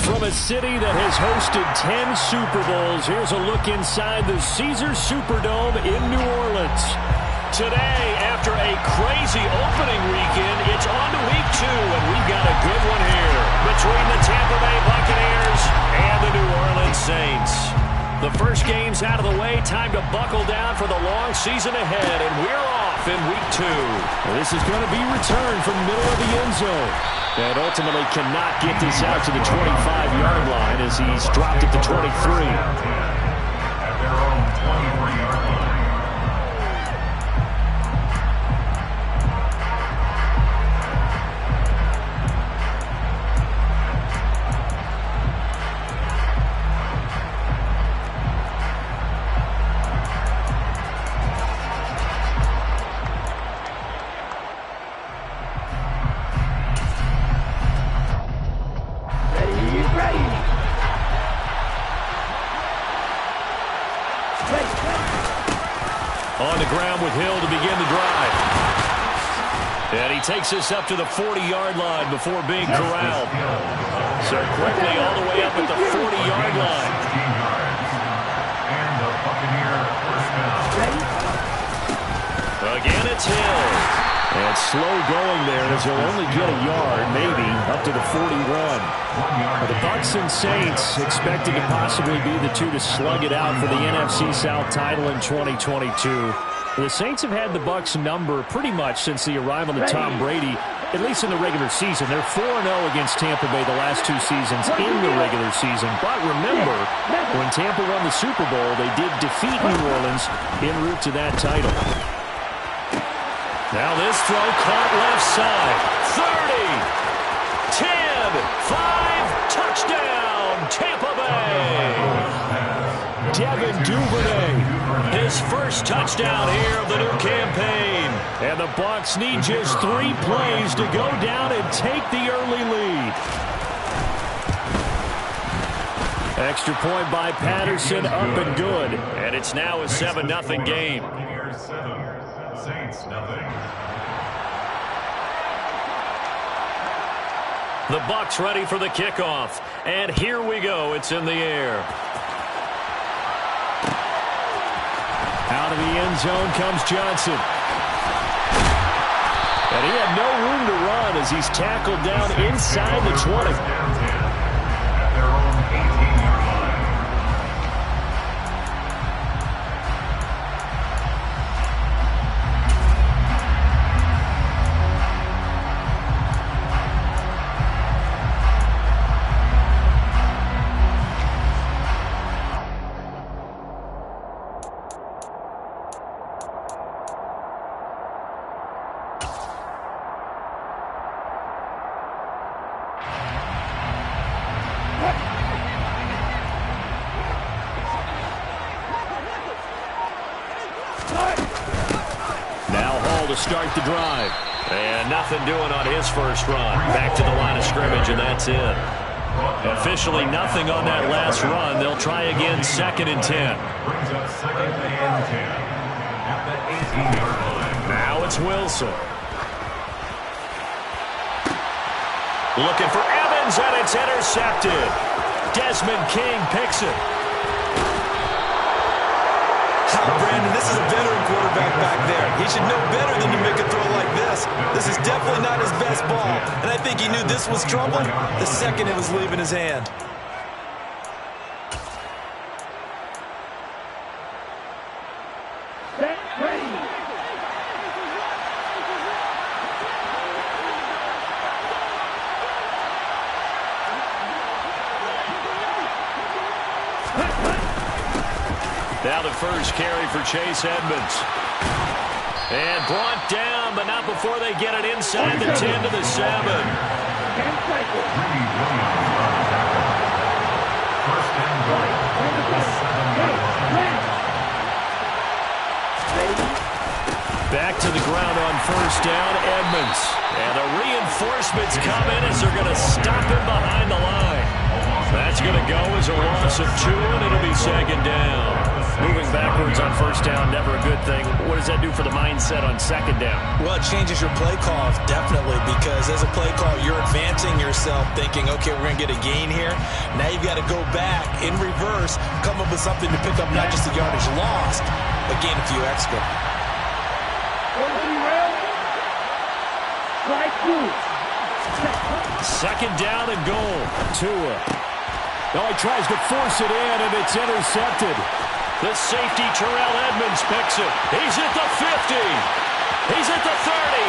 From a city that has hosted 10 Super Bowls, here's a look inside the Caesars Superdome in New Orleans. Today, after a crazy opening weekend, it's on to week 2, and we've got a good one here between the Tampa Bay Buccaneers and the New Orleans Saints. The first game's out of the way, time to buckle down for the long season ahead, and we're off in week 2. This is going to be returned from the middle of the end zone. And ultimately cannot get this out to the 25-yard line as he's dropped at the 23. At their own 23-yard line. On the ground with Hill to begin the drive. And he takes us up to the 40-yard line before being corralled. So quickly all the way up at the 40-yard line. And the Buccaneer first down. Again, it's Hill. And slow going there as he'll only get a yard, maybe, up to the 41. The Bucs and Saints expected to possibly be the two to slug it out for the NFC South title in 2022. The Saints have had the Bucs number pretty much since the arrival of Tom Brady, at least in the regular season. They're 4-0 against Tampa Bay the last 2 seasons in the regular season. But remember, when Tampa won the Super Bowl, they did defeat New Orleans en route to that title. Now this throw caught left side. 30, 10, 5, touchdown, Tampa Bay. Devin Duvernay, his first touchdown here of the new campaign. And the Bucs need just 3 plays to go down and take the early lead. Extra point by Patterson, up and good. And it's now a 7-0 game. Saints, nothing. The Bucs ready for the kickoff. And here we go. It's in the air. Out of the end zone comes Johnson. And he had no room to run as he's tackled down inside the 20. At their own 18-yard line. To start the drive. And nothing doing on his first run. Back to the line of scrimmage, and that's it. Officially nothing on that last run. They'll try again, 2nd and 10. Brings up 2nd and 10 at the 18-yard line. Now it's Wilson. Looking for Evans, and it's intercepted. Desmond King picks it. Brandon, this is a veteran quarterback back there. He should know better than to make a throw like this. This is definitely not his best ball. And I think he knew this was trouble the second it was leaving his hand. Now the first carry for Chase Edmonds. And brought down, but not before they get it inside the 10 to the 7. Back to the ground on first down, Edmonds. And the reinforcements come in as they're going to stop him behind the line. That's going to go as a loss of 2, and it'll be 2nd down. Moving backwards on first down, never a good thing. What does that do for the mindset on second down? Well, it changes your play call, definitely, because as a play call, you're advancing yourself thinking, okay, we're going to get a gain here. Now you've got to go back in reverse, come up with something to pick up not just the yardage lost, but gain a few extra. Second down and goal. Tua. Now he tries to force it in, and it's intercepted. The safety, Terrell Edmonds, picks it. He's at the 50. He's at the 30.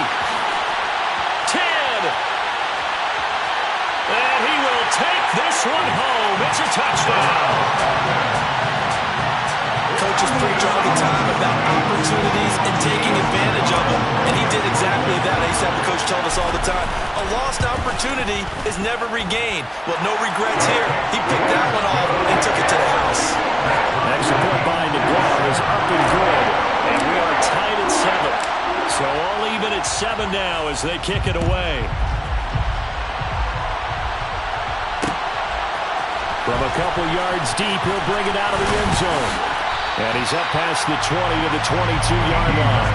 10. And he will take this one home. It's a touchdown. Coaches preach all the time about opportunities and taking advantage of them, and he did exactly that. I used to have a coach tell us all the time, a lost opportunity is never regained. Well, no regrets here. He picked that one off and took it to the house. Extra point by DeGuar is up and good, and we are tied at 7. So all even at 7 now as they kick it away. From a couple yards deep, he'll bring it out of the end zone. And he's up past the 20 to the 22-yard line.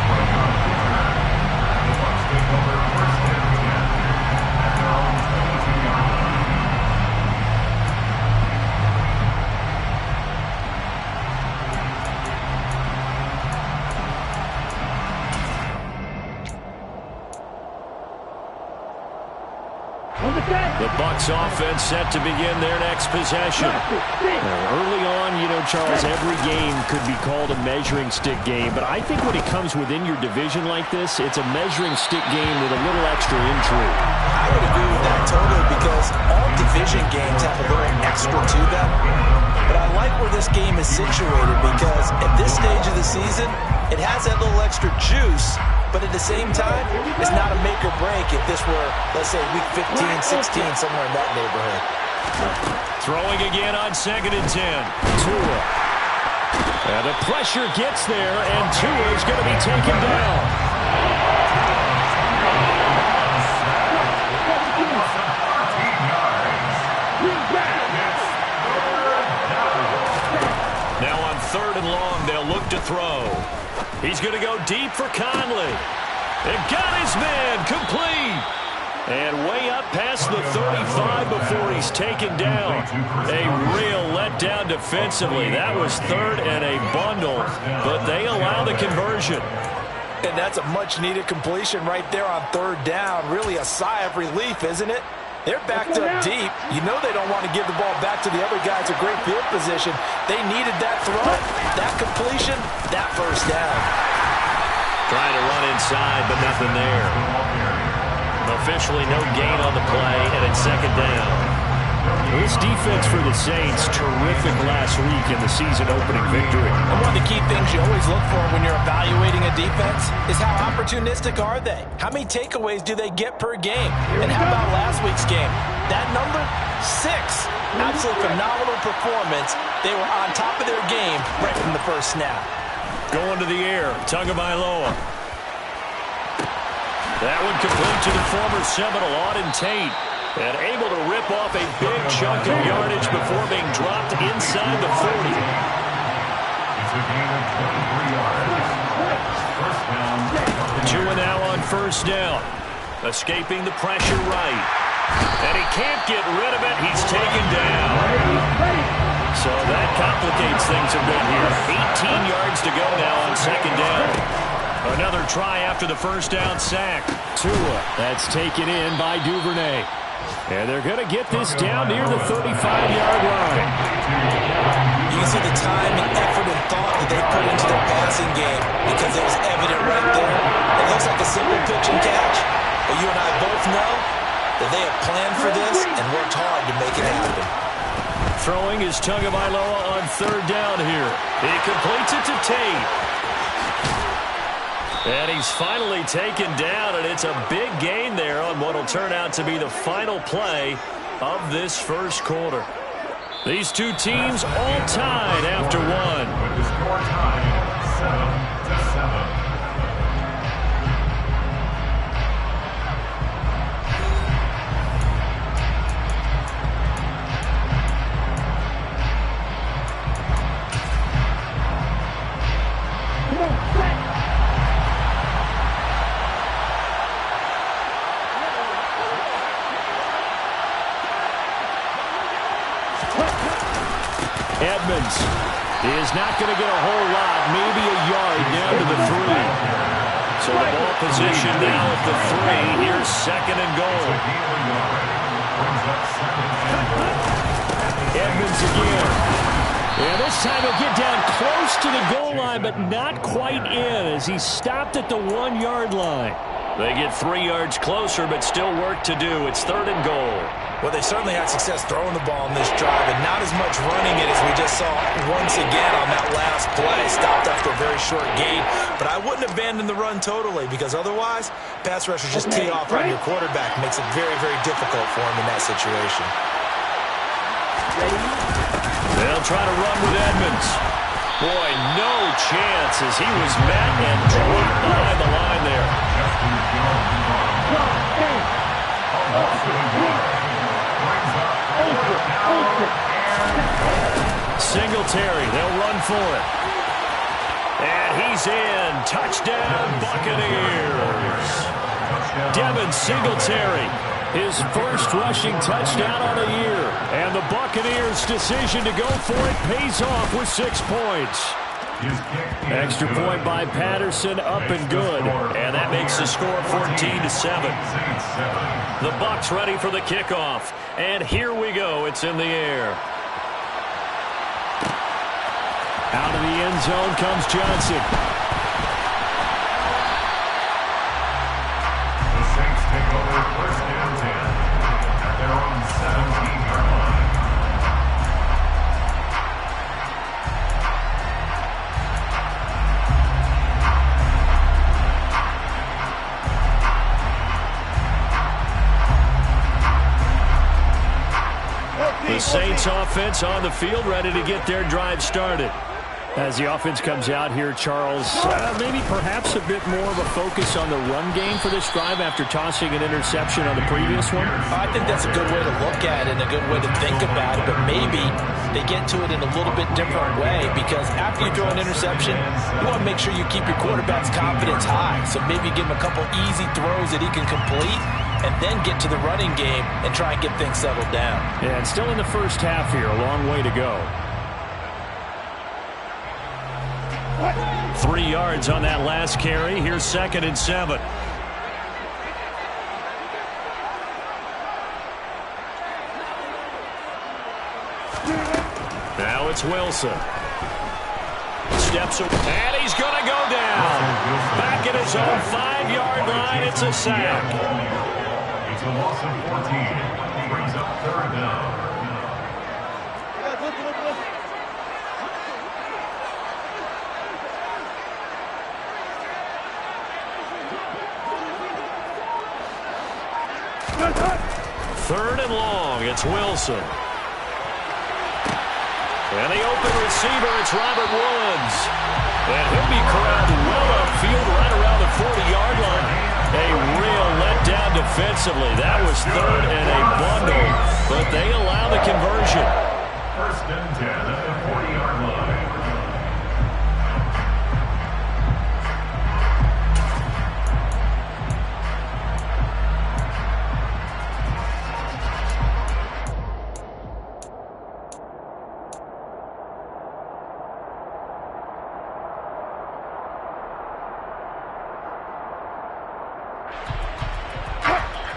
The Bucs offense set to begin their next possession. Early on, Charles, every game could be called a measuring stick game, but I think when it comes within your division like this, it's a measuring stick game with a little extra intrigue. I would agree with that totally, because all division games have a little extra to them. But I like where this game is situated, because at this stage of the season, it has that little extra juice. But at the same time, it's not a make or break if this were, let's say, week 15, 16, somewhere in that neighborhood. Throwing again on 2nd and 10. Tua. And the pressure gets there, and Tua is going to be taken down. Now on 3rd and long, they'll look to throw. He's going to go deep for Conley. And got his man complete. And way up past the 35 before he's taken down. A real letdown defensively. That was 3rd and a bundle, but they allow the conversion. And that's a much-needed completion right there on 3rd down. Really a sigh of relief, isn't it? They're backed up deep. You know they don't want to give the ball back to the other guys. A great field position. They needed that throw, that completion, that 1st down. Trying to run inside, but nothing there. Officially no gain on the play, and it's 2nd down. This defense for the Saints, terrific last week in the season-opening victory. And one of the key things you always look for when you're evaluating a defense is how opportunistic are they? How many takeaways do they get per game? And how about last week's game? That number? 6. Absolutely phenomenal performance. They were on top of their game right from the first snap. Going to the air, Tagovailoa. That one complete to the former Seminole, Auden Tate. And able to rip off a big chunk of yardage before being dropped inside the 40. Tua now on 1st down. Escaping the pressure right. And he can't get rid of it. He's taken down. So that complicates things a bit here. 18 yards to go now on 2nd down. Another try after the 1st down sack. Tua, that's taken in by Duvernay. And they're going to get this down near the 35-yard line. You can see the time and effort and thought that they put into their passing game, because it was evident right there. It looks like a simple pitch and catch, but you and I both know that they have planned for this and worked hard to make it happen. Throwing is Tagovailoa on 3rd down here. He completes it to Tate. And he's finally taken down, and it's a big gain there on what will turn out to be the final play of this 1st quarter. These two teams all tied after one. With the score tied 7-7. He is not going to get a whole lot, maybe a yard down to the 3. So the ball position now at the 3. Here's second and goal. Edmonds again. And this time he'll get down close to the goal line, but not quite in as he stopped at the 1-yard line. They get 3 yards closer, but still work to do. It's third and goal. Well, they certainly had success throwing the ball in this drive, and not as much running it as we just saw once again on that last play. Stopped after a very short gain, but I wouldn't abandon the run totally, because otherwise, pass rushers just tee off on your quarterback. Makes it very, very difficult for him in that situation. They'll try to run with Edmonds. Boy, no chance as he was met and dropped behind the line there. Singletary, they'll run for it. And he's in. Touchdown, Buccaneers. Devin Singletary, his first rushing touchdown on the year. And the Buccaneers' decision to go for it pays off with 6 points. Extra point by Patterson, up and good. And that makes the score 14-7. The Bucs ready for the kickoff. And here we go. It's in the air. Out of the end zone comes Johnson. The Saints take over first and 10 at their own 17-yard line. The Saints offense on the field, ready to get their drive started. As the offense comes out here, Charles, maybe perhaps a bit more of a focus on the run game for this drive after tossing an interception on the previous one? I think that's a good way to look at it and a good way to think about it, but maybe they get to it in a little bit different way, because after you throw an interception, you want to make sure you keep your quarterback's confidence high. So maybe give him a couple easy throws that he can complete, and then get to the running game and try and get things settled down. Yeah, and still in the first half here, a long way to go. 3 yards on that last carry. Here's second and 7. Now it's Wilson. Steps away, and he's going to go down. Back at his own 5-yard line. It's a sack. It's a loss of 14. Brings up third down. Third and long, it's Wilson. And the open receiver, it's Robert Woods. And he'll be corralled well upfield right around the 40-yard line. A real letdown defensively. That was third and a bundle, but they allow the conversion. First and 10 at the 40-yard line.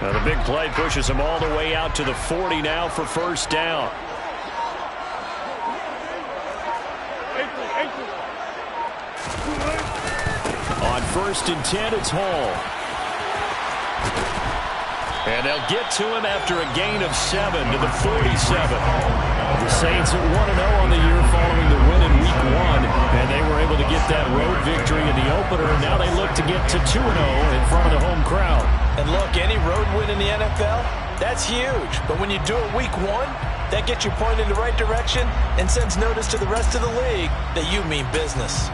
Now the big play pushes him all the way out to the 40 now for first down. On first and 10, it's Hall. And they'll get to him after a gain of 7 to the 47. The Saints at 1-0 on the year following the win in Week 1, and they were able to get that road victory in the opener, and now they look to get to 2-0 in front of the home crowd. And look, any road win in the NFL, that's huge. But when you do it Week 1, that gets you pointed in the right direction and sends notice to the rest of the league that you mean business.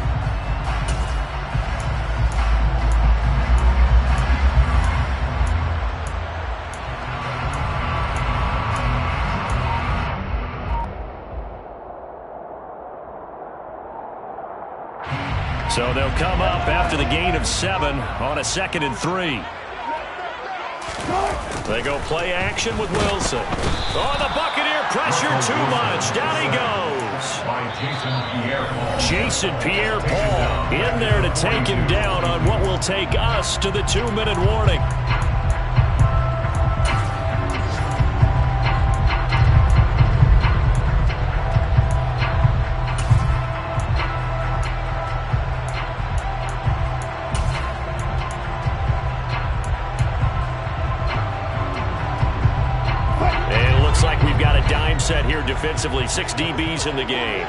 So they'll come up after the gain of 7 on a 2nd and 3. They go play action with Wilson. Oh, the Buccaneer pressure too much. Down he goes. Jason Pierre-Paul in there to take him down on what will take us to the 2-minute warning. Like we've got a dime set here defensively. 6 DBs in the game.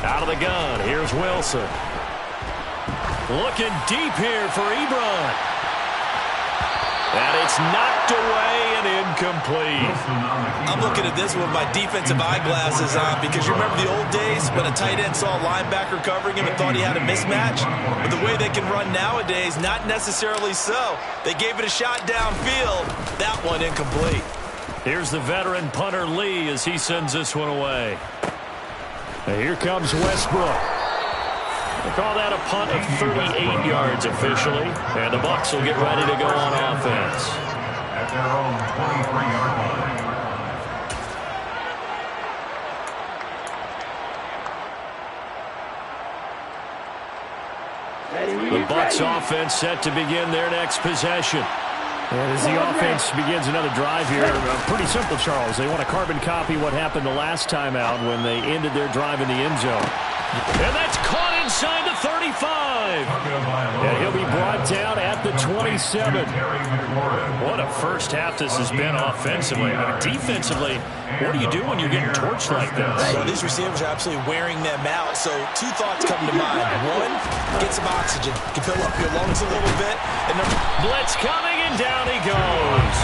Out of the gun. Here's Wilson. Looking deep here for Ebron. And it's knocked away and incomplete. I'm looking at this with my defensive eyeglasses on because you remember the old days when a tight end saw a linebacker covering him and thought he had a mismatch? But the way they can run nowadays, not necessarily so. They gave it a shot downfield. That one incomplete. Here's the veteran punter Lee as he sends this one away. And here comes Westbrook. They call that a punt of 38 yards officially. And the Bucs will get ready to go on offense. At their own 23-yard line. The Bucs offense set to begin their next possession. And as the offense begins another drive here, pretty simple, Charles. They want to carbon copy what happened the last time out when they ended their drive in the end zone. And that's caught inside the 35. And he'll be brought down at the 27. What a first half this has been offensively. Defensively, what do you do when you're getting torched like this? Well, these receivers are absolutely wearing them out. So 2 thoughts come to mind. One, get some oxygen. You can fill up your lungs a little bit. And blitz coming, and down he goes.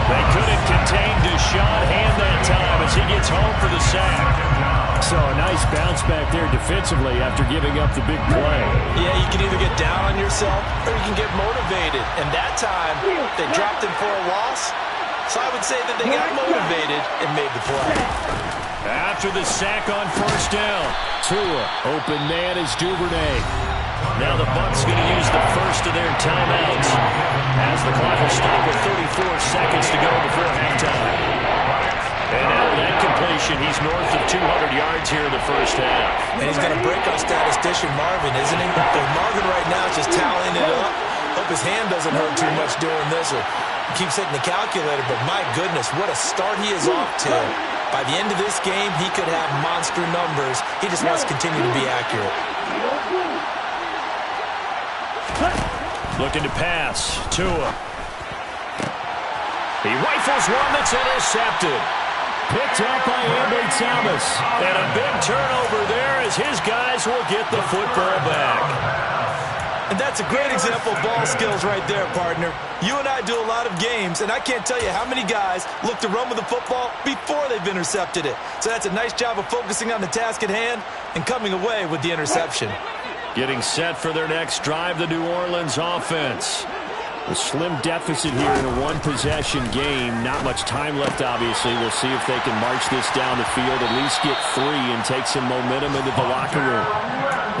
They couldn't contain Deshaun Hand that time as he gets home for the sack. So a nice bounce back there defensively after giving up the big play. Yeah, you can either get down on yourself or you can get motivated. And that time, they dropped him for a loss. So I would say that they got motivated and made the play. After the sack on first down, Tua, open man is Duvernay. Now the Bucs going to use the first of their timeouts as the clock will stop with 34 seconds to go before halftime. And out of that completion, he's north of 200 yards here in the first half. And he's going to break our statistician Marvin, isn't he? But Marvin right now is just tallying it up. Hope his hand doesn't hurt too much doing this. Or he keeps hitting the calculator, but my goodness, what a start he is off to. By the end of this game, he could have monster numbers. He just wants to continue to be accurate. Looking to pass. Tua. He rifles one that's intercepted. Picked up by Ambry Thomas. And a big turnover there as his guys will get the football back. And that's a great example of ball skills right there, partner. You and I do a lot of games, and I can't tell you how many guys look to run with the football before they've intercepted it. So that's a nice job of focusing on the task at hand and coming away with the interception. Getting set for their next drive, the New Orleans offense. A slim deficit here in a one-possession game. Not much time left, obviously. We'll see if they can march this down the field, at least get 3 and take some momentum into the locker room.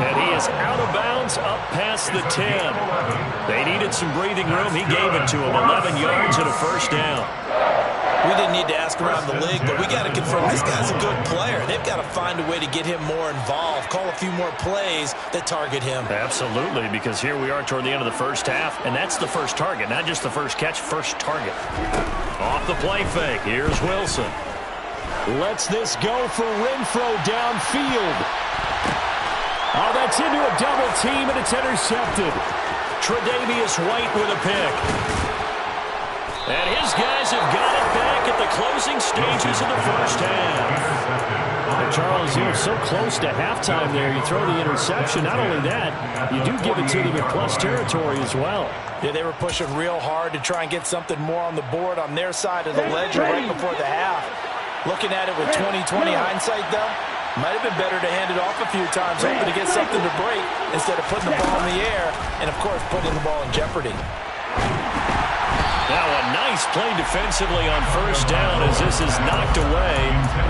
And he is out of bounds up past the 10. They needed some breathing room. He gave it to them. 11 yards and a first down. We didn't need to ask around the league, but we got to confirm this guy's a good player. They've got to find a way to get him more involved, call a few more plays that target him. Absolutely, because here we are toward the end of the first half, and that's the first target, not just the first catch, first target. Off the play fake, here's Wilson. Lets this go for Renfro downfield. Oh, that's into a double team, and it's intercepted. Tre'Davious White with a pick. And his guys have got it back at the closing stages of the first half. And Charles, you're so close to halftime there. You throw the interception. Not only that, you do give it to them in plus territory as well. Yeah, they were pushing real hard to try and get something more on the board on their side of the ledger right before the half. Looking at it with 20/20 hindsight, though, might have been better to hand it off a few times, hoping to get something to break instead of putting the ball in the air and, of course, putting the ball in jeopardy. Now a nice Nice play defensively on first down as this is knocked away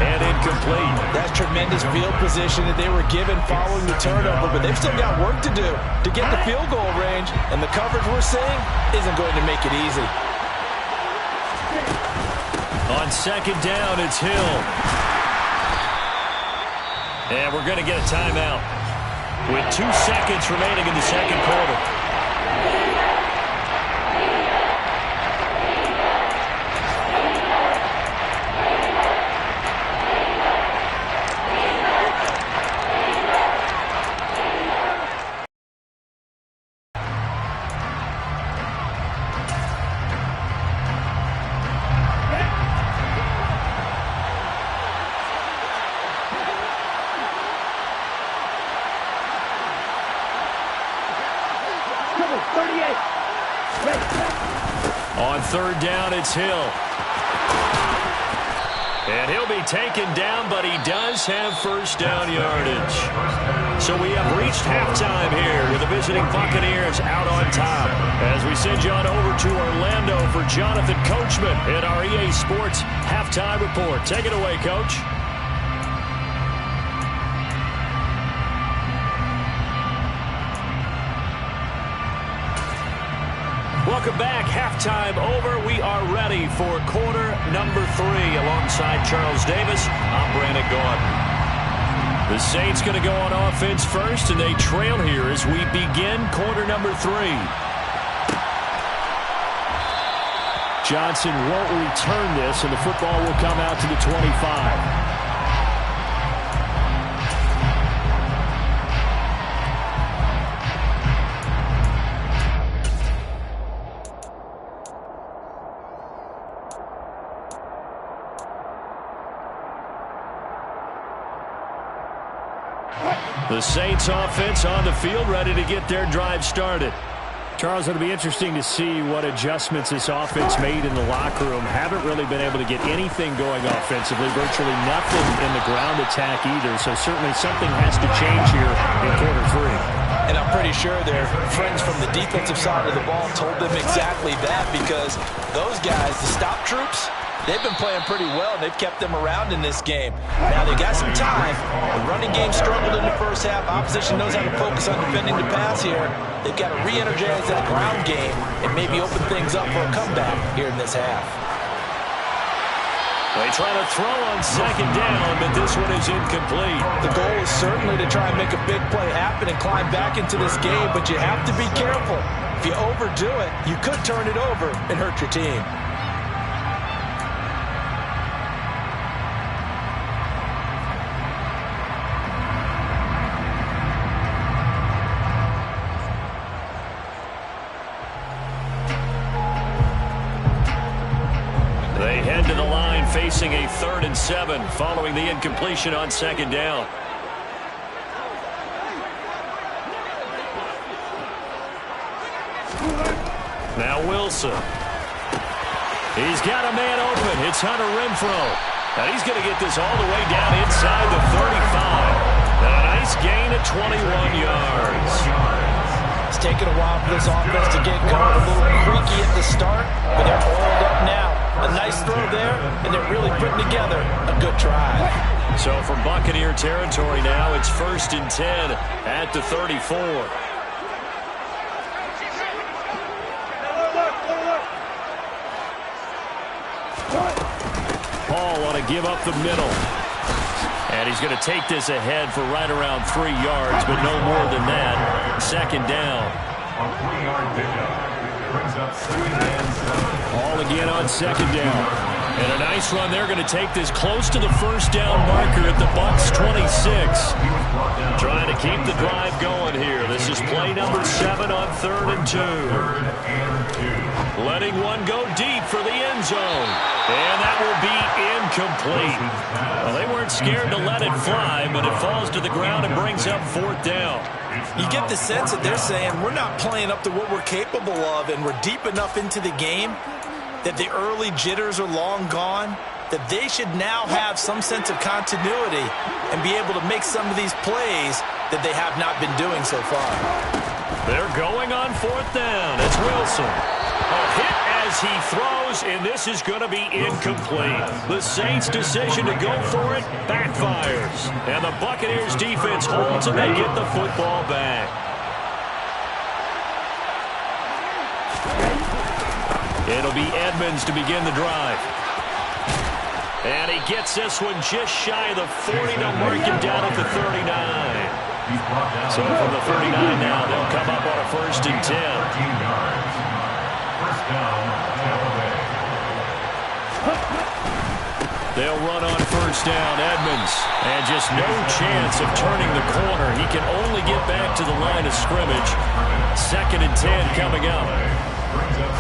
and incomplete. That's tremendous field position that they were given following the turnover, but they've still got work to do to get the field goal range, and the coverage we're seeing isn't going to make it easy. On second down, it's Hill. And we're going to get a timeout with 2 seconds remaining in the second quarter. On third down, it's Hill. And he'll be taken down, but he does have first down yardage. So we have reached halftime here with the visiting Buccaneers out on top. As we send you on over to Orlando for Jonathan Coachman in our EA Sports Halftime Report. Take it away, Coach. Welcome back. Halftime over. We are ready for quarter number 3 alongside Charles Davis. I'm Brandon Gaudin. The Saints going to go on offense first, and they trail here as we begin quarter number 3. Johnson won't return this, and the football will come out to the 25. The Saints offense on the field, ready to get their drive started. Charles, it'll be interesting to see what adjustments this offense made in the locker room. Haven't really been able to get anything going offensively, virtually nothing in the ground attack either. So certainly something has to change here in quarter 3. And I'm pretty sure their friends from the defensive side of the ball told them exactly that, because those guys, the stop troops, they've been playing pretty well. They've kept them around in this game. Now they got some time. The running game struggled in the first half. Opposition knows how to focus on defending the pass here. They've got to re-energize that ground game and maybe open things up for a comeback here in this half. They try to throw on second down, but this one is incomplete. The goal is certainly to try and make a big play happen and climb back into this game, but you have to be careful. If you overdo it, you could turn it over and hurt your team. They head to the line facing a 3rd and 7 following the incompletion on second down. Now Wilson. He's got a man open. It's Hunter Renfrow. And he's going to get this all the way down inside the 35. And a nice gain of 21 yards. It's taken a while for this offense to get going. A little creaky at the start, but they're oiled up now. A nice throw there, and they're really putting together a good drive. So from Buccaneer territory now, it's 1st and 10 at the 34. Paul want to give up the middle. And he's going to take this ahead for right around 3 yards, but no more than that. Second down. A 3-yard pickup brings up 2nd and 7. All again on second down. And a nice run. They're going to take this close to the first down marker at the Bucs 26. Trying to keep the drive going here. This is play number 7 on 3rd and 2. Letting one go deep for the end zone. And that will be incomplete. Well, they weren't scared to let it fly, but it falls to the ground and brings up 4th down. You get the sense that they're saying we're not playing up to what we're capable of, and we're deep enough into the game that the early jitters are long gone, that they should now have some sense of continuity and be able to make some of these plays that they have not been doing so far. They're going on 4th down. It's Wilson. A hit as as he throws, and this is going to be incomplete. The Saints' decision to go for it backfires. And the Buccaneers' defense holds, and they get the football back. It'll be Edmonds to begin the drive. And he gets this one just shy of the 40 to mark him down at the 39. So from the 39 now, they'll come up on a 1st and 10. First down, Tampa Bay. They'll run on 1st down, Edmonds. And just no chance of turning the corner. He can only get back to the line of scrimmage. 2nd and 10 coming up.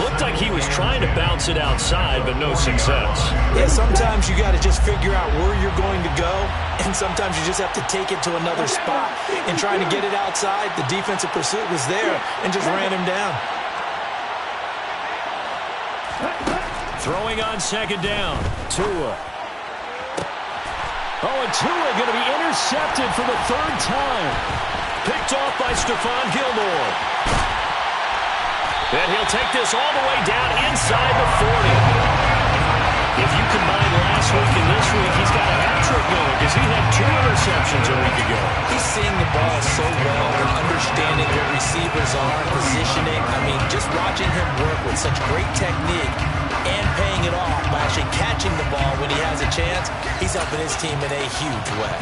Looked like he was trying to bounce it outside, but no success. Yeah, sometimes you got to just figure out where you're going to go, and sometimes you just have to take it to another spot. And trying to get it outside, the defensive pursuit was there and just ran him down. Throwing on 2nd down, Tua. Oh, and Tua going to be intercepted for the 3rd time. Picked off by Stephon Gilmore. And he'll take this all the way down inside the 40. If you combine last week and this week, he's got a hat-trick going because he had 2 interceptions a week ago. He's seeing the ball so well and understanding where receivers are, positioning. I mean, just watching him work with such great technique and paying it off by actually catching the ball when he has a chance, he's helping his team in a huge way.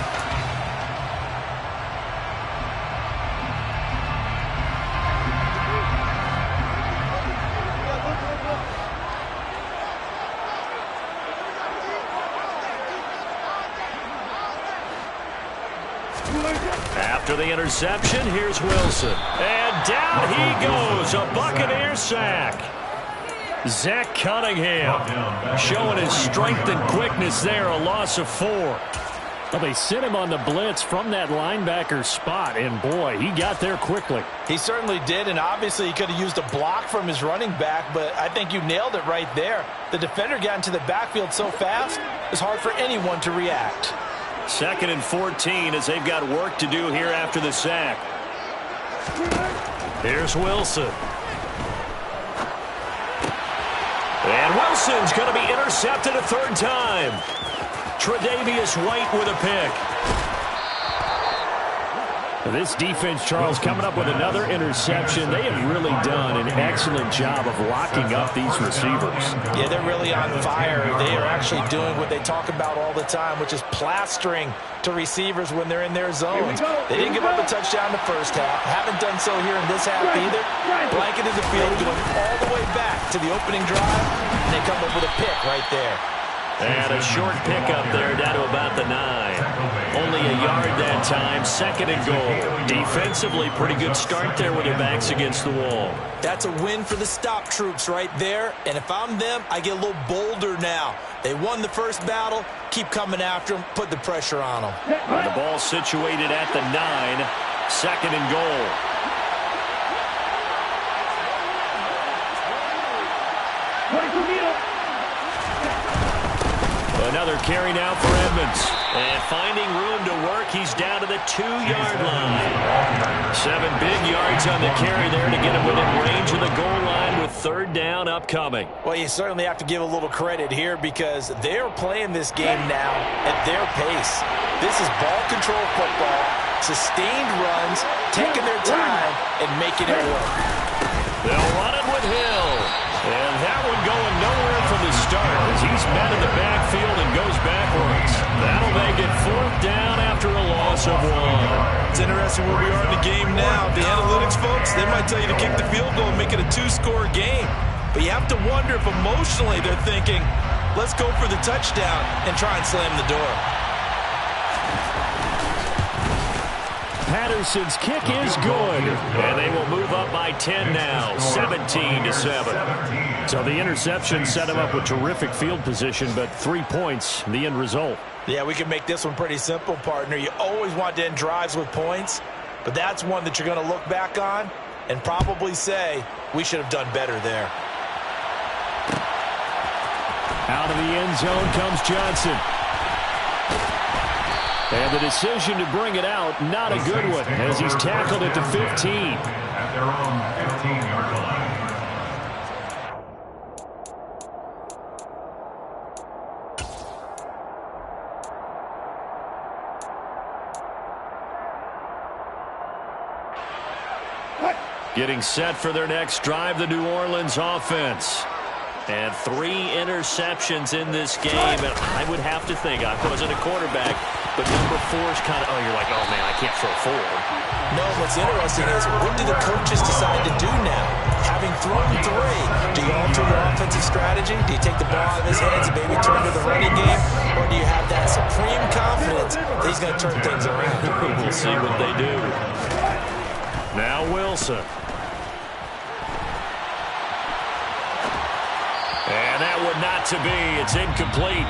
After the interception, here's Wilson. And down he goes, a Buccaneer sack. Zach Cunningham showing his strength and quickness there, a loss of 4. Well, they sent him on the blitz from that linebacker spot, and boy, he got there quickly. He certainly did, and obviously he could have used a block from his running back, but I think you nailed it right there. The defender got into the backfield so fast, it's hard for anyone to react. 2nd and 14 as they've got work to do here after the sack. Here's Wilson. And Wilson's going to be intercepted a 3rd time. Tre'Davious White with a pick. This defense, Charles, coming up with another interception. They have really done an excellent job of locking up these receivers. Yeah, they're really on fire. They are actually doing what they talk about all the time, which is plastering to receivers when they're in their zones. They didn't give up a touchdown in the 1st half. Haven't done so here in this half either. Blanketed the field, going all the way back to the opening drive, and they come up with a pick right there. And a short pickup there down to about the 9. Only a yard that time, 2nd and goal. Defensively, pretty good start there with their backs against the wall. That's a win for the stop troops right there. And if I'm them, I get a little bolder now. They won the 1st battle. Keep coming after them. Put the pressure on them. And the ball situated at the 9. 2nd and goal. Another carry now for Edmonds. And finding room to work, he's down to the 2-yard line. 7 big yards on the carry there to get him within range of the goal line with 3rd down upcoming. Well, you certainly have to give a little credit here because they're playing this game now at their pace. This is ball control football, sustained runs, taking their time, and making it work. They'll run it with Hill. And that one going nowhere from the start as he's met in the backfield and goes backwards. That'll make it 4th down after a loss of 1. It's interesting where we are in the game now. The analytics folks, they might tell you to kick the field goal and make it a 2-score game. But you have to wonder if emotionally they're thinking, let's go for the touchdown and try and slam the door. Patterson's kick is good. And they will move up by 10 now, 17-7. So the interception set him up with terrific field position, but 3 points, the end result. Yeah, we can make this one pretty simple, partner. You always want to end drives with points, but that's one that you're going to look back on and probably say, we should have done better there. Out of the end zone comes Johnson. And the decision to bring it out, not a good one, as he's tackled at the 15. At their own 15-yard Getting set for their next drive, the New Orleans offense. And 3 interceptions in this game. And I would have to think, I wasn't a quarterback, but number 4 is kind of, you're like, oh, man, I can't throw 4. No, what's interesting is, what do the coaches decide to do now? Having thrown 3, do you alter your offensive strategy? Do you take the ball out of his hands and maybe turn to the running game? Or do you have that supreme confidence that he's going to turn things around? We'll see what they do. Now Wilson. And that would not to be. It's incomplete.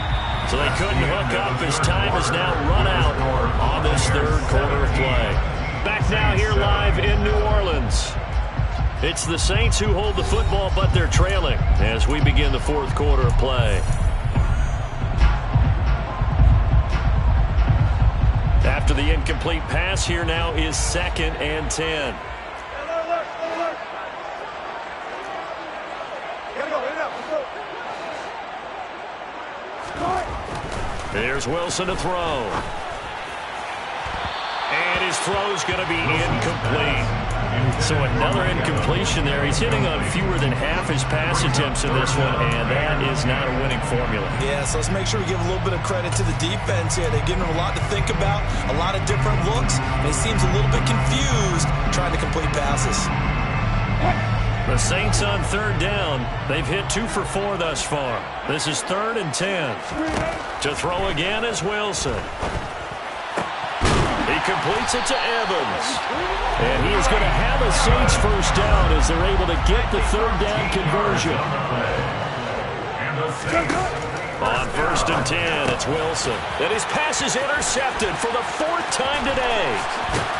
So they couldn't hook up. His time is now run out on this third quarter of play. Back now here live in New Orleans. It's the Saints who hold the football, but they're trailing as we begin the fourth quarter of play. After the incomplete pass, here now is 2nd and 10. Here's Wilson to throw. And his throw's going to be incomplete. So another incompletion there. He's hitting on fewer than half his pass attempts in this one, and that is not a winning formula. Yeah, so let's make sure we give a little bit of credit to the defense here. They're giving him a lot to think about, a lot of different looks, and he seems a little bit confused trying to complete passes. The Saints on 3rd down. They've hit 2 for 4 thus far. This is 3rd and 10. To throw again is Wilson. He completes it to Evans. And he is going to have a Saints first down as they're able to get the 3rd down conversion. On 1st and 10, it's Wilson. And his pass is intercepted for the 4th time today.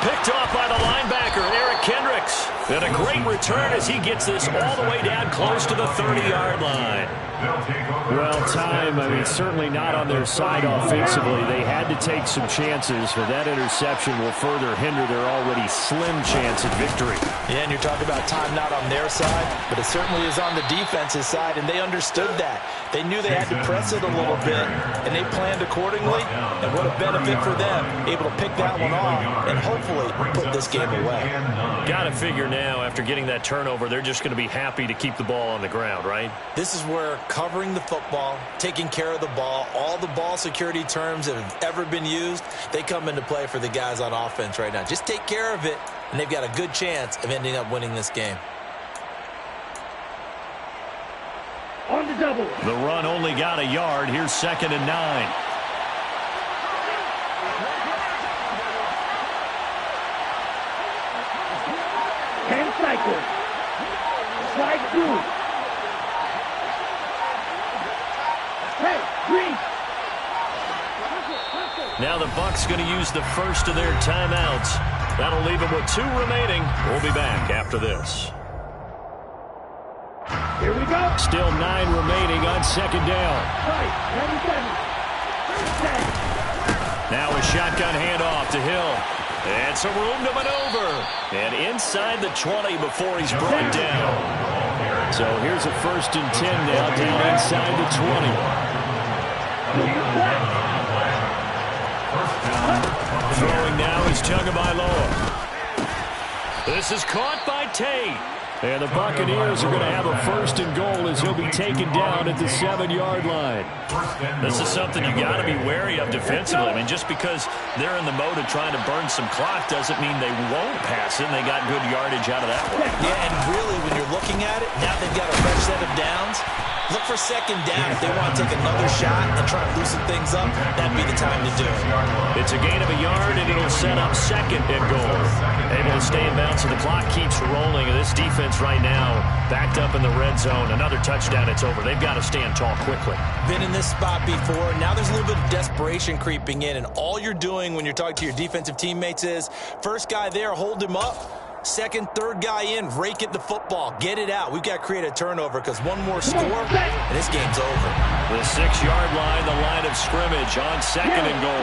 Picked off by the linebacker, Eric Kendricks. And a great return as he gets this all the way down close to the 30-yard line. Well, time, certainly not on their side offensively. They had to take some chances, but that interception will further hinder their already slim chance at victory. Yeah, and you're talking about time not on their side, but it certainly is on the defense's side, and they understood that. They knew they had to press it a little bit, and they planned accordingly, and what a benefit for them, able to pick that one off and hopefully put this game away. Got to figure now, after getting that turnover, they're just going to be happy to keep the ball on the ground, right? This is where covering the football, taking care of the ball, all the ball security terms that have ever been used, they come into play for the guys on offense right now. Just take care of it, and they've got a good chance of ending up winning this game. On the double. The run only got a yard. Here's 2nd and 9. Hand cycle. Slide through. Hey, green. Now the Bucs going to use the first of their timeouts. That'll leave them with 2 remaining. We'll be back after this. Here we go. Still 9 remaining on 2nd down. Right, 97. Now a shotgun handoff to Hill. And some room to maneuver. And inside the 20 before he's brought down. So here's a 1st and 10 now down inside the 20. Throwing now is Tagovailoa. This is caught by Tate. And the Buccaneers are going to have a 1st and goal as he'll be taken down at the 7-yard line. This is something you got to be wary of defensively. I mean, just because they're in the mode of trying to burn some clock doesn't mean they won't pass it, and they got good yardage out of that one. Yeah, and really, when you're looking at it, now they've got a fresh set of downs. Look for 2nd down. If they want to take another shot and try to loosen things up, that'd be the time to do it. It's a gain of a yard, and it'll set up 2nd and goal. Able to stay in bounds, so the clock keeps rolling. And this defense right now backed up in the red zone. Another touchdown, it's over. They've got to stand tall quickly. Been in this spot before. Now there's a little bit of desperation creeping in, and all you're doing when you're talking to your defensive teammates is, first guy there, hold him up. 2nd, 3rd guy in, rake at the football. Get it out. We've got to create a turnover because one more score, and this game's over. The 6-yard line, the line of scrimmage on 2nd and goal.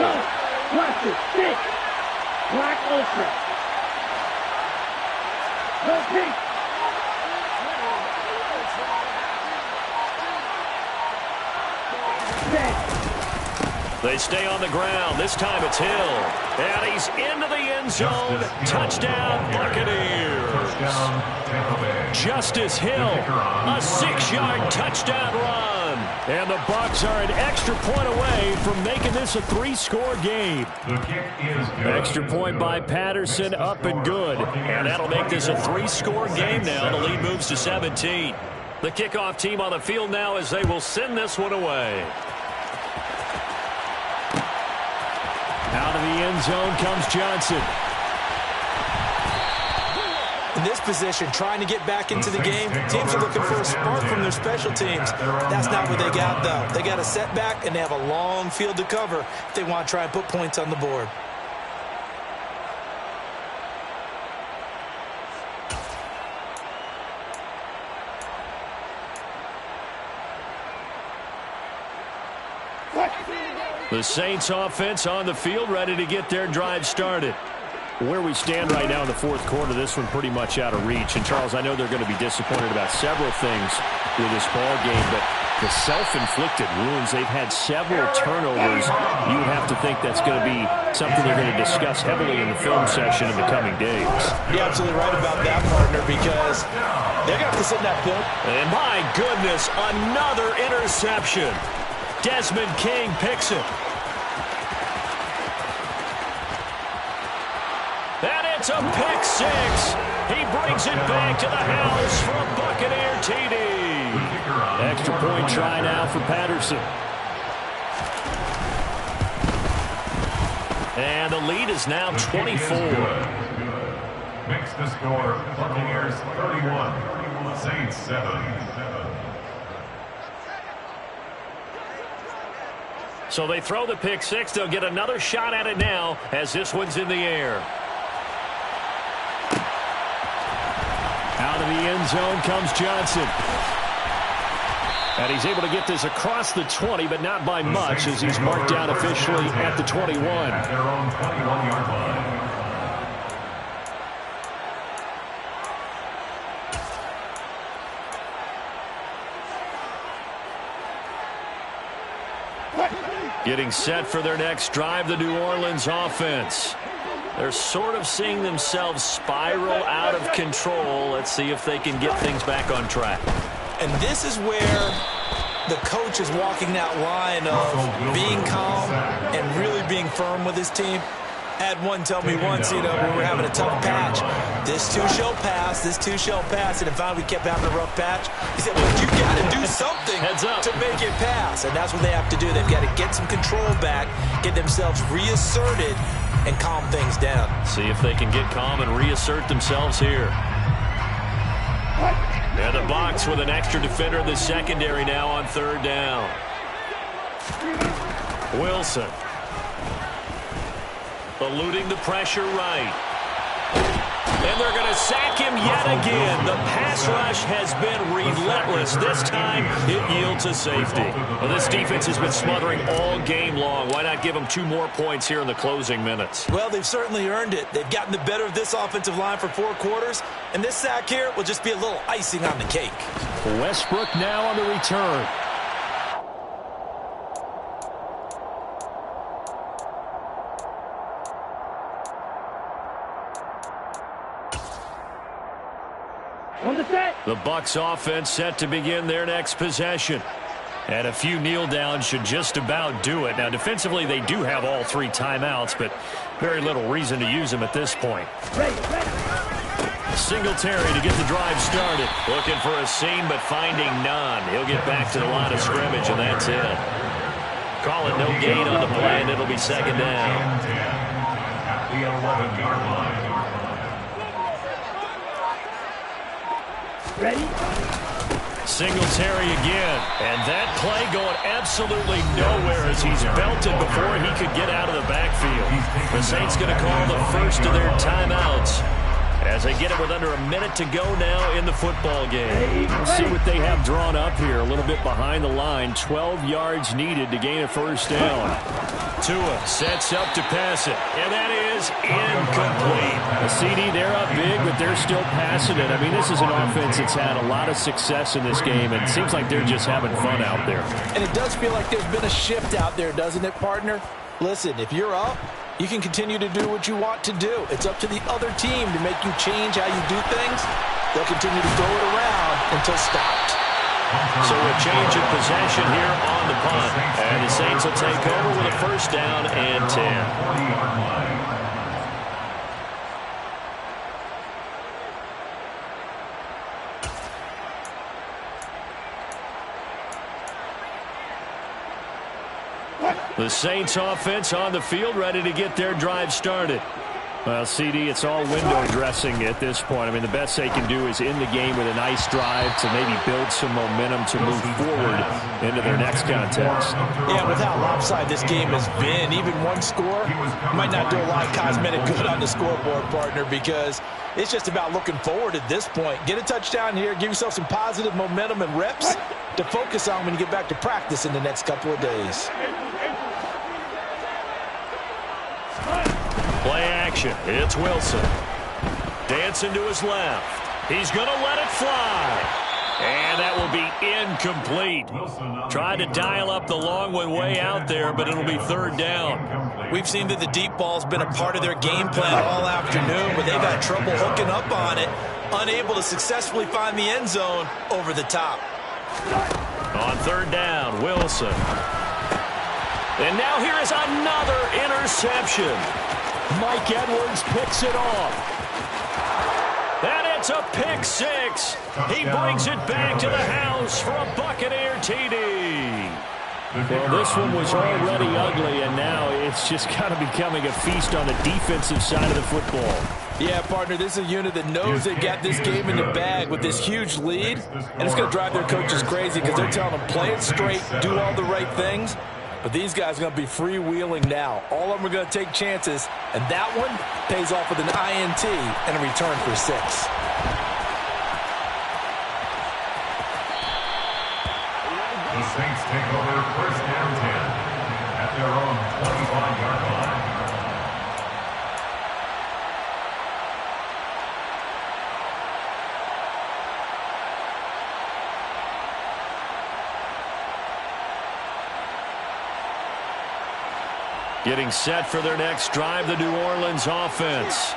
Watch it. 6. Black ultra. No pink. They stay on the ground. This time it's Hill. And he's into the end zone. Touchdown, Buccaneers. Justice Hill, a 6-yard touchdown run. And the Bucs are an extra point away from making this a 3-score game. Extra point by Patterson, up and good. And that'll make this a 3-score game now. The lead moves to 17. The kickoff team on the field now as they will send this one away. Out of the end zone comes Johnson. In this position, trying to get back into the game, teams are looking for a spark from their special teams. That's not what they got, though. They got a setback, and they have a long field to cover if they want to try and put points on the board. The Saints offense on the field, ready to get their drive started. Where we stand right now in the fourth quarter, this one pretty much out of reach. And, Charles, I know they're going to be disappointed about several things with this ball game, but the self-inflicted wounds, they've had several turnovers. You would have to think that's going to be something they're going to discuss heavily in the film session in the coming days. You're absolutely right about that, partner, because they're going to have to sit in that field. And, my goodness, another interception. Desmond King picks it. And it's a pick six. He brings it back to the house for a Buccaneer TD. Extra point try now for Patterson. And the lead is now 24. Makes the score Buccaneers 31, Saints 7. So they throw the pick six. They'll get another shot at it now as this one's in the air. Out of the end zone comes Johnson. And he's able to get this across the 20, but not by much as he's marked down officially at the 21. At their own 21-yard line. Getting set for their next drive, the New Orleans offense. They're sort of seeing themselves spiral out of control. Let's see if they can get things back on track. And this is where the coach is walking that line of being calm and really being firm with his team. Had one tell me once, when we're having a tough patch, this too shall pass, this too shall pass. And if we kept having a rough patch, he said, but you got to do something to make it pass. And that's what they have to do. They've got to get some control back, get themselves reasserted, and calm things down. See if they can get calm and reassert themselves here. And the Bucs with an extra defender in the secondary now on third down. Wilson. Eluding the pressure right. And they're going to sack him yet again. The pass rush has been relentless. This time, it yields a safety. Well, this defense has been smothering all game long. Why not give them 2 more points here in the closing minutes? Well, they've certainly earned it. They've gotten the better of this offensive line for 4 quarters. And this sack here will just be a little icing on the cake. Westbrook now on the return. The Bucs offense set to begin their next possession. And a few kneel downs should just about do it. Now, defensively, they do have all 3 timeouts, but very little reason to use them at this point. Singletary to get the drive started. Looking for a seam, but finding none. He'll get back to the line of scrimmage, and that's it. Call it no gain on the play, and it'll be second down. At the 11-yard line. Ready? Singletary again. And that play going absolutely nowhere as he's belted before he could get out of the backfield. The Saints going to call the first of their timeouts. as they get it with under a minute to go now in the football game. Let's see what they have drawn up here. A little bit behind the line. 12 yards needed to gain a first down. Tua sets up to pass it, and that is incomplete. The CD, they're up big, but they're still passing it. I mean, this is an offense that's had a lot of success in this game, and it seems like they're just having fun out there. And it does feel like there's been a shift out there, doesn't it, partner? Listen, if you're up, you can continue to do what you want to do. It's up to the other team to make you change how you do things. They'll continue to throw it around until stopped. So a change of possession here on the punt. And the Saints will take over with a first down and 10. The Saints offense on the field, ready to get their drive started. Well, CD, it's all window dressing at this point. I mean, the best they can do is end the game with a nice drive to maybe build some momentum to move forward into their next contest. Yeah, with how lopsided this game has been, even one score might not do a lot of cosmetic good on the scoreboard, partner, because it's just about looking forward at this point. Get a touchdown here, give yourself some positive momentum and reps to focus on when you get back to practice in the next couple of days. Play action. It's Wilson. Dancing to his left. He's going to let it fly. And that will be incomplete. Tried to dial up the long one way out there, but it'll be third down. We've seen that the deep ball's been a part of their game plan all afternoon, but they've had trouble hooking up on it, unable to successfully find the end zone over the top. On third down, Wilson. And now here is another interception. Mike Edwards picks it off. And it's a pick six. He brings it back to the house for a Buccaneer TD. Well, this one was already ugly, and now it's just kind of becoming a feast on the defensive side of the football. Yeah, partner, this is a unit that knows they got this game in the bag with this huge lead, and it's going to drive their coaches crazy because they're telling them play it straight, do all the right things. But these guys are going to be freewheeling now. All of them are going to take chances, and that one pays off with an INT and a return for 6. The Saints take over first and 10 at their own 25-yard line. Getting set for their next drive, the New Orleans offense.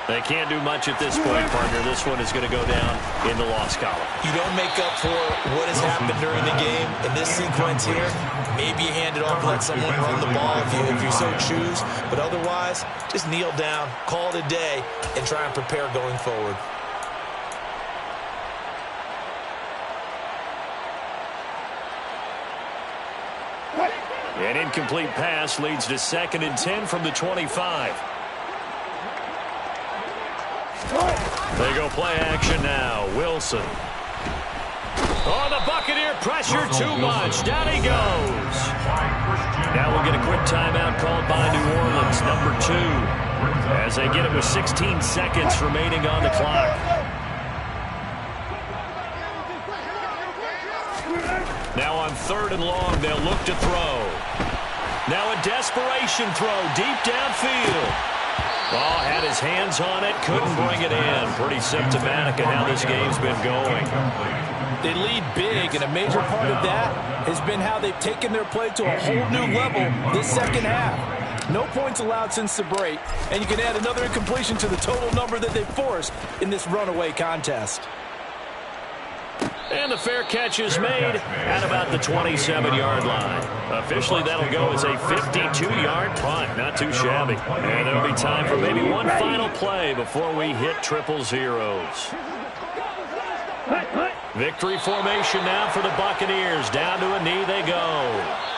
They can't do much at this point, partner. This one is going to go down in the loss column. You don't make up for what has happened during the game in this sequence here. Maybe you hand it off and let someone run the ball if you so choose. But otherwise, just kneel down, call it a day, and try and prepare going forward. An incomplete pass leads to 2nd and 10 from the 25. They go play action now. Wilson. Oh, the Buccaneer pressure too much. Down he goes. Now we'll get a quick timeout called by New Orleans, number 2, as they get it with 16 seconds remaining on the clock. Now on 3rd and long, they'll look to throw. Now a desperation throw deep downfield. Oh, had his hands on it, couldn't bring it in. Pretty symptomatic of how this game's been going. They lead big, and a major part of that has been how they've taken their play to a whole new level this second half. No points allowed since the break, and you can add another incompletion to the total number that they forced in this runaway contest. And the fair catch is made at about the 27-yard line. Officially, that'll go as a 52-yard punt. Not too shabby. And there'll be time for maybe one final play before we hit triple zeros. Victory formation now for the Buccaneers. Down to a knee they go.